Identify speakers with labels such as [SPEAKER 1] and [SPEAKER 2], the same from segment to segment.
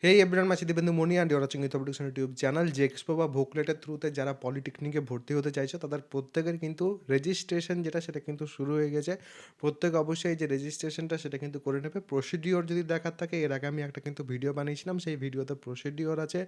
[SPEAKER 1] Hey everyone, মাছি Dipendu Moni and you're watching Ethopedics YouTube channel. যে expo বা ভোকলেটের থ্রুতে যারা পলিটেকনিকে ভর্তি হতে চাইছে তাদের প্রত্যেকের কিন্তু রেজিস্ট্রেশন যেটা সেটা কিন্তু শুরু হয়ে গেছে। প্রত্যেকে অবশ্যই এই যে রেজিস্ট্রেশনটা সেটা কিন্তু করে নেবে। প্রসিডিওর যদি দেখার থাকে, এর আগে আমি একটা কিন্তু ভিডিও বানিয়েছিলাম, সেই ভিডিওতে প্রসিডিওর আছে,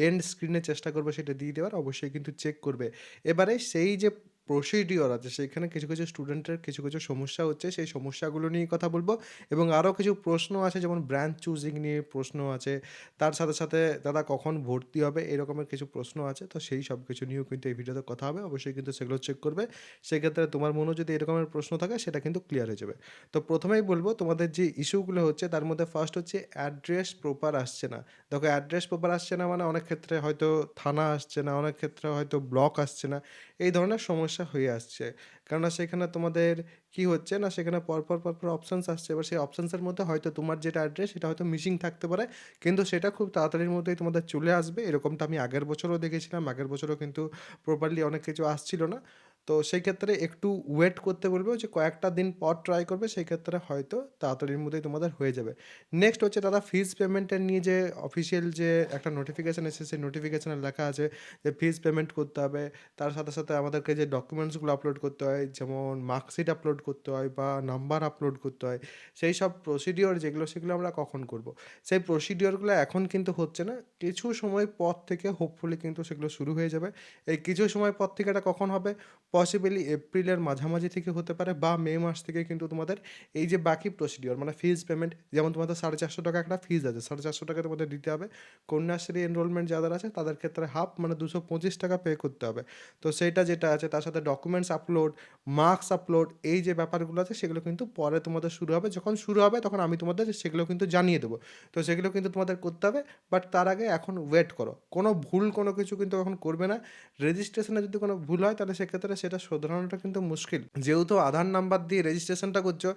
[SPEAKER 1] এন্ড স্ক্রিনে চেষ্টা করবো সেটা দিয়ে দেওয়ার, অবশ্যই কিন্তু চেক করবে। এবারে সেই যে প্রসিডিওর আছে সেইখানে কিছু কিছু স্টুডেন্টের কিছু কিছু সমস্যা হচ্ছে, সেই সমস্যাগুলো নিয়ে কথা বলবো। এবং আরও কিছু প্রশ্ন আছে, যেমন ব্রাঞ্চ চুজিং নিয়ে প্রশ্ন আছে, তার সাথে সাথে দাদা কখন ভর্তি হবে এরকমের কিছু প্রশ্ন আছে। তো সেই সব কিছু নিয়েও কিন্তু এই ভিডিওতে কথা হবে, অবশ্যই কিন্তু সেগুলো চেক করবে। সেক্ষেত্রে তোমার মনেও যদি এরকমের প্রশ্ন থাকে সেটা কিন্তু ক্লিয়ার হয়ে যাবে। তো প্রথমেই বলবো তোমাদের যে ইস্যুগুলো হচ্ছে তার মধ্যে ফার্স্ট হচ্ছে অ্যাড্রেস প্রপার আসছে না। দেখো, অ্যাড্রেস প্রপার আসছে না মানে অনেক ক্ষেত্রে হয়তো থানা আসছে না, অনেক ক্ষেত্রে হয়তো ব্লক আসছে না, এই ধরনের সমস্যা হয়ে আসছে। কেননা সেখানে তোমাদের কি হচ্ছে না, সেখানে পরপর পরপর অপশানস আসছে। এবার সেই অপশানসের মধ্যে হয়তো তোমার যেটা অ্যাড্রেস সেটা হয়তো মিসিং থাকতে পারে, কিন্তু সেটা খুব তাড়াতাড়ির মধ্যেই তোমাদের চলে আসবে। এরকমটা আমি আগের বছরও দেখেছিলাম, আগের বছরও কিন্তু প্রপারলি অনেক কিছু আসছিল না। তো সেই ক্ষেত্রে একটু ওয়েট করতে বলবো, যে কয়েকটা দিন পর ট্রাই করবে, সেই ক্ষেত্রে হয়তো তাড়াতাড়ির মধ্যেই তোমাদের হয়ে যাবে। নেক্সট হচ্ছে দাদা ফিজ পেমেন্টের নিয়ে যে অফিসিয়াল যে একটা নোটিফিকেশান এসেছে, সেই নোটিফিকেশানে লেখা আছে যে ফিজ পেমেন্ট করতে হবে। তার সাথে সাথে আমাদেরকে যে ডকুমেন্টসগুলো আপলোড করতে হয়, যেমন মার্কশিট আপলোড করতে হয় বা নাম্বার আপলোড করতে হয়, সেই সব প্রসিডিওর যেগুলো সেগুলো আমরা কখন করব? সেই প্রসিডিওরগুলো এখন কিন্তু হচ্ছে না, কিছু সময় পর থেকে হোপফুলি কিন্তু সেগুলো শুরু হয়ে যাবে। এই কিছু সময় পর থেকে এটা কখন হবে? পসিবলি এপ্রিলের মাঝামাঝি থেকে হতে পারে বা মে মাস থেকে কিন্তু তোমাদের এই যে বাকি প্রসিডিওর মানে ফিজ পেমেন্ট, যেমন তোমাদের 450 টাকা একটা ফিজ আছে, 450 টাকা তোমাদের দিতে হবে। কন্যাশ্রী এনরোলমেন্ট যাদের আছে তাদের ক্ষেত্রে হাফ মানে 225 টাকা পে করতে হবে। তো সেইটা যেটা আছে, তার সাথে ডকুমেন্টস আপলোড, মার্কস আপলোড, এই যে ব্যাপারগুলো আছে সেগুলো কিন্তু পরে তোমাদের শুরু হবে। যখন শুরু হবে তখন আমি তোমাদের সেগুলো কিন্তু জানিয়ে দেবো। তো সেগুলো কিন্তু তোমাদের করতে হবে। বাট তার আগে এখন ওয়েট করো, কোনো ভুল কোনো কিছু কিন্তু এখন করবে না। রেজিস্ট্রেশনে যদি কোনো ভুল হয় তাহলে সেক্ষেত্রে সেটা শোধরানোটা কিন্তু মুশকিল। যেহেতু আধার নাম্বার দিয়ে রেজিস্ট্রেশনটা করছো,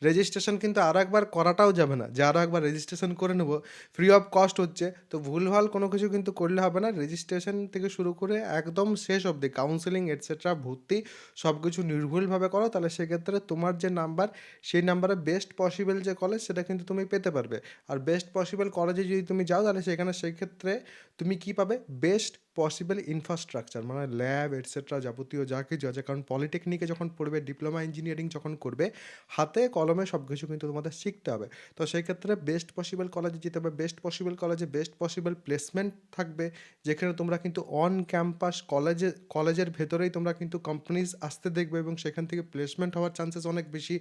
[SPEAKER 1] রেজিস্ট্রেশন কিন্তু আরও একবার করাটাও যাবে না, যে আরও একবার রেজিস্ট্রেশন করে নেবো, ফ্রি অফ কস্ট হচ্ছে। তো ভুলভাল কোনো কিছু কিন্তু করলে হবে না। রেজিস্ট্রেশন থেকে শুরু করে একদম শেষ অবধি কাউন্সেলিং এটসেট্রা ভর্তি সব কিছু নির্ভুলভাবে করো, তাহলে সেক্ষেত্রে তোমার যে নাম্বার, সেই নাম্বারে বেস্ট পসিবল যে কলেজ সেটা কিন্তু তুমি পেতে পারবে। আর বেস্ট পসিবল কলেজে যদি তুমি যাও তাহলে সেখানে সেই ক্ষেত্রে তুমি কী পাবে? বেস্ট পসিবল ইনফ্রাস্ট্রাকচার মানে ল্যাব এটসেট্রা যাবতীয় যা কিছু আছে। কারণ পলিটেকনিকে যখন পড়বে, ডিপ্লোমা ইঞ্জিনিয়ারিং যখন করবে, হাতে কলমে সব কিছু কিন্তু তোমাদের শিখতে হবে। তো সেই ক্ষেত্রে বেস্ট পসিবল কলেজে যেতে হবে। বেস্ট পসিবল কলেজে বেস্ট পসিবল প্লেসমেন্ট থাকবে, যেখানে তোমরা কিন্তু অন ক্যাম্পাস কলেজের ভেতরেই তোমরা কিন্তু কোম্পানিজ আসতে দেখবে এবং সেখান থেকে প্লেসমেন্ট হওয়ার চান্সেস অনেক বেশি।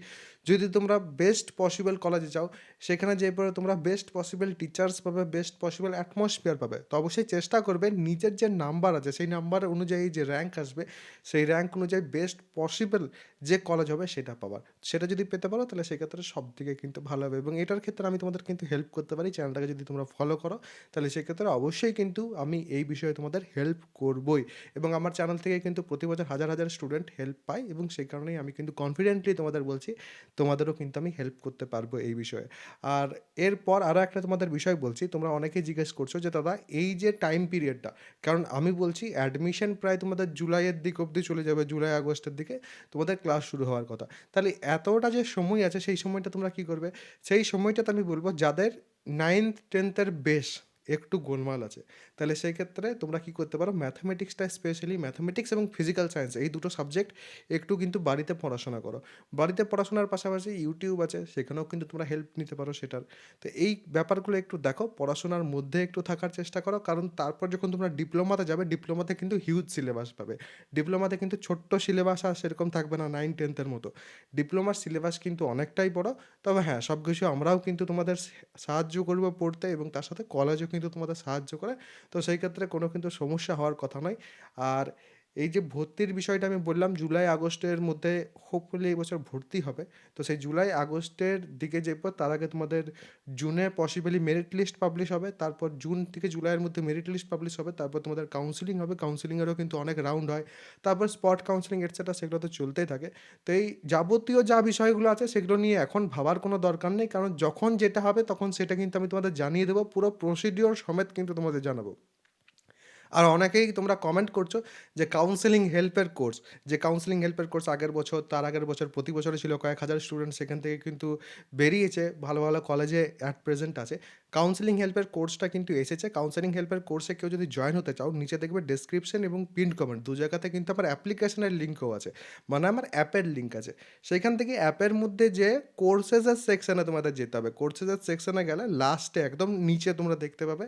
[SPEAKER 1] যদি তোমরা বেস্ট পসিবল কলেজে যাও, সেখানে যেয়ে পরে তোমরা বেস্ট পসিবল টিচার্স পাবে, বেস্ট পসিবল অ্যাটমসফিয়ার পাবে। তো অবশ্যই চেষ্টা করবে নিজের যে নাম্বার আছে সেই নাম্বার অনুযায়ী যে র্যাঙ্ক আসবে, সেই র্যাঙ্ক অনুযায়ী বেস্ট পসিবল যে কলেজ হবে সেটা পাওয়ার। সেটা যদি পেতে পারো তাহলে সেক্ষেত্রে সব দিকে কিন্তু ভালো হবে, এবং এটার ক্ষেত্রে আমি তোমাদের কিন্তু হেল্প করতে পারি। চ্যানেলটাকে যদি তোমরা ফলো করো তাহলে সেক্ষেত্রে অবশ্যই কিন্তু আমি এই বিষয়ে তোমাদের হেল্প করবই। এবং আমার চ্যানেল থেকে কিন্তু প্রতি বছর হাজার হাজার স্টুডেন্ট হেল্প পায়, এবং সেই কারণেই আমি কিন্তু কনফিডেন্টলি তোমাদের বলছি তোমাদেরও কিন্তু আমি হেল্প করতে পারবো এই বিষয়ে। আর এরপর আরও একটা তোমাদের বিষয় বলছি, তোমরা অনেকেই জিজ্ঞেস করছো যে দাদা এই যে টাইম পিরিয়ডটা, কারণ আমি বলছি অ্যাডমিশন প্রায় তোমাদের জুলাইয়ের দিক অবধি চলে যাবে, জুলাই আগস্টের দিকে তোমাদের ক্লাস শুরু হওয়ার কথা। তাহলে এতটা যে সময় আছে সেই সময়টা তোমরা কী করবে? সেই সময়টাতে আমি বলবো যাদের 9th-10th-এর বেশ একটু গোলমাল আছে, তাহলে সেই ক্ষেত্রে তোমরা কী করতে পারো? ম্যাথামেটিক্সটা, স্পেশালি ম্যাথামেটিক্স এবং ফিজিক্যাল সায়েন্স, এই দুটো সাবজেক্ট একটু কিন্তু বাড়িতে পড়াশোনা করো। বাড়িতে পড়াশোনার পাশাপাশি ইউটিউব আছে, সেখানেও কিন্তু তোমরা হেল্প নিতে পারো সেটার। তো এই ব্যাপারগুলো একটু দেখো, পড়াশোনার মধ্যে একটু থাকার চেষ্টা করো, কারণ তারপর যখন তোমরা ডিপ্লোমাতে যাবে, ডিপ্লোমাতে কিন্তু হিউজ সিলেবাস পাবে। ডিপ্লোমাতে কিন্তু ছোট্ট সিলেবাস আর সেরকম থাকবে না 9th-10th-এর মতো। ডিপ্লোমার সিলেবাস কিন্তু অনেকটাই বড়। তবে হ্যাঁ, সব কিছু আমরাও কিন্তু তোমাদের সাহায্য করব পড়তে, এবং তার সাথে কলেজও কিন্তু তোমাদের সাহায্য করে। তো সেই ক্ষেত্রে কোনো কিন্তু সমস্যা হওয়ার কথা নয়। আর এই যে ভর্তির বিষয়টা আমি বললাম, জুলাই আগস্টের মধ্যে হোপফুলি এই বছর ভর্তি হবে। তো সেই জুলাই আগস্টের দিকে যেরপর, তার আগে তোমাদের জুনে পসিবলি মেরিট লিস্ট পাবলিশ হবে, তারপর জুন থেকে জুলাইয়ের মধ্যে মেরিট লিস্ট পাবলিশ হবে, তারপর তোমাদের কাউন্সিলিং হবে, কাউন্সিলিংয়েরও কিন্তু অনেক রাউন্ড হয়, তারপর স্পট কাউন্সিলিং এটসেট্রা, সেগুলো তো চলতেই থাকে। তো এই যাবতীয় যা বিষয়গুলো আছে সেগুলো নিয়ে এখন ভাবার কোনো দরকার নেই, কারণ যখন যেটা হবে তখন সেটা কিন্তু আমি তোমাদের জানিয়ে দেবো, পুরো প্রসিডিওর সমেত কিন্তু তোমাদের জানাবো। আর অনেকেই তোমরা কমেন্ট করছো যে কাউন্সেলিং হেল্পের কোর্স, যে কাউন্সেলিং হেল্পের কোর্স আগের বছর, তার আগের বছর, প্রতি বছরই ছিল, কয়েক হাজার স্টুডেন্ট সেখান থেকে কিন্তু বেরিয়েছে, ভালো ভালো কলেজে অ্যাট প্রেজেন্ট আছে। কাউন্সেলিং হেল্পের কোর্সটা কিন্তু এসেছে। কাউন্সেলিং হেল্পের কোর্সে কেউ যদি জয়েন হতে চাও, নিচে দেখবে ডেসক্রিপশন এবং পিন্ড কমেন্ট ২ জায়গাতে কিন্তু আমার অ্যাপ্লিকেশনের লিঙ্কও আছে। মানে আমার অ্যাপের লিঙ্ক আছে। সেইখান থেকে অ্যাপের মধ্যে যেয়ে কোর্সেসের সেকশনে তোমাদের যেতে হবে। কোর্সেসের সেকশনে গেলে লাস্টে একদম নিচে তোমরা দেখতে পাবে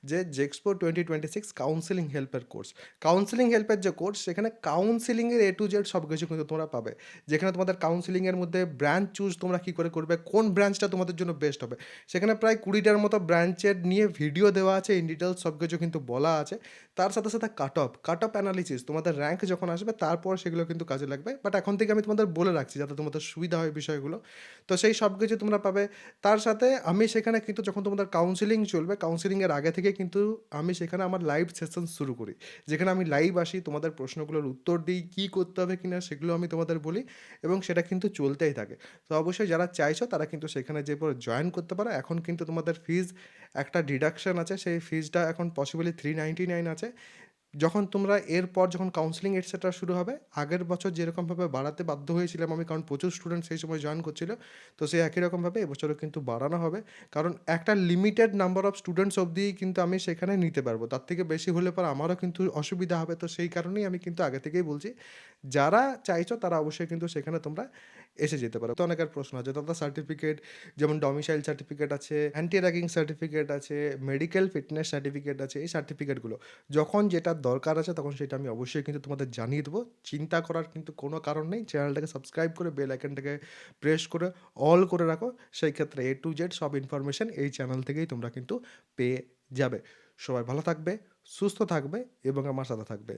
[SPEAKER 1] যে জেক্সপো 2026 কাউন্সেলিং হেল্পের কোর্স। কাউন্সেলিং হেল্পের যে কোর্স সেখানে কাউন্সেলিংয়ের A to Z সবকিছু কিন্তু তোমরা পাবে। যেখানে তোমাদের কাউন্সেলিংয়ের মধ্যে ব্রাঞ্চ চুজ তোমরা কি করে করবে, কোন ব্রাঞ্চটা তোমাদের জন্য বেস্ট হবে। সেখানে প্রায় ২০টার মতো ব্রাঞ্চের নিয়ে ভিডিও দেওয়া আছে, ইন ডিটেইলস সব কিছু কিন্তু বলা আছে। তার সাথে, সাথে কাট অফ অ্যানালিসিস তোমাদের র্যাঙ্ক যখন আসবে তারপর সেগুলো কিন্তু কাজে লাগবে। বাট এখন থেকে আমি তোমাদের বলে রাখছি যাতে তোমাদের সুবিধা হয় বিষয়গুলো। তো সেই সব কিছু তোমরা পাবে। তার সাথে আমি সেখানে কিন্তু যখন তোমাদের কাউন্সেলিং চলবে, কাউন্সেলিংয়ের আগে থেকে কিন্তু আমি সেখানে আমার লাইভ সেশন শুরু করি। যেখানে আমি লাইভ আসি, তোমাদের প্রশ্নগুলোর উত্তর দিই, কী করতে হবে কি না সেগুলো আমি তোমাদের বলি এবং সেটা কিন্তু চলতেই থাকে। তো অবশ্যই যারা চাইছো তারা কিন্তু সেখানে যেয়ে পরে জয়েন করতে পারো। এখন কিন্তু তোমাদের ফিজ একটা ডিডাকশন আছে। সেই ফিজটা এখন পসিবলি 399 আছে। যখন তোমরা এরপর যখন কাউন্সেলিং এটসেট্রা শুরু হবে, আগের বছর যেরকমভাবে বাড়াতে বাধ্য হয়েছিলাম আমি, কারণ প্রচুর স্টুডেন্ট সেই সময় জয়েন করছিল। তো সেই একই রকমভাবে এবছরও কিন্তু বাড়ানো হবে। কারণ একটা লিমিটেড নাম্বার অফ স্টুডেন্টস অবধিই কিন্তু আমি সেখানে নিতে পারবো। তার থেকে বেশি হলে পরে আমারও কিন্তু অসুবিধা হবে। তো সেই কারণেই আমি কিন্তু আগে থেকেই বলছি, যারা চাইছো তারা অবশ্যই কিন্তু সেখানে তোমরা এসে যেতে পারো। তো অনেকের প্রশ্ন আছে দাদা সার্টিফিকেট, যেমন ডমিসাইল সার্টিফিকেট আছে, অ্যান্টি র্যাগিং সার্টিফিকেট আছে, মেডিকেল ফিটনেস সার্টিফিকেট আছে, এই সার্টিফিকেটগুলো যখন যেটার দরকার আছে তখন সেটা আমি অবশ্যই কিন্তু তোমাদের জানিয়ে দেবো। চিন্তা করার কিন্তু কোনো কারণ নেই। চ্যানেলটাকে সাবস্ক্রাইব করে বেল আইকনটাকে প্রেস করে অল করে রাখো। সেই ক্ষেত্রে A to Z সব ইনফরমেশন এই চ্যানেল থেকেই তোমরা কিন্তু পেয়ে যাবে। সবাই ভালো থাকবে, সুস্থ থাকবে এবং আমার সাথে থাকবে।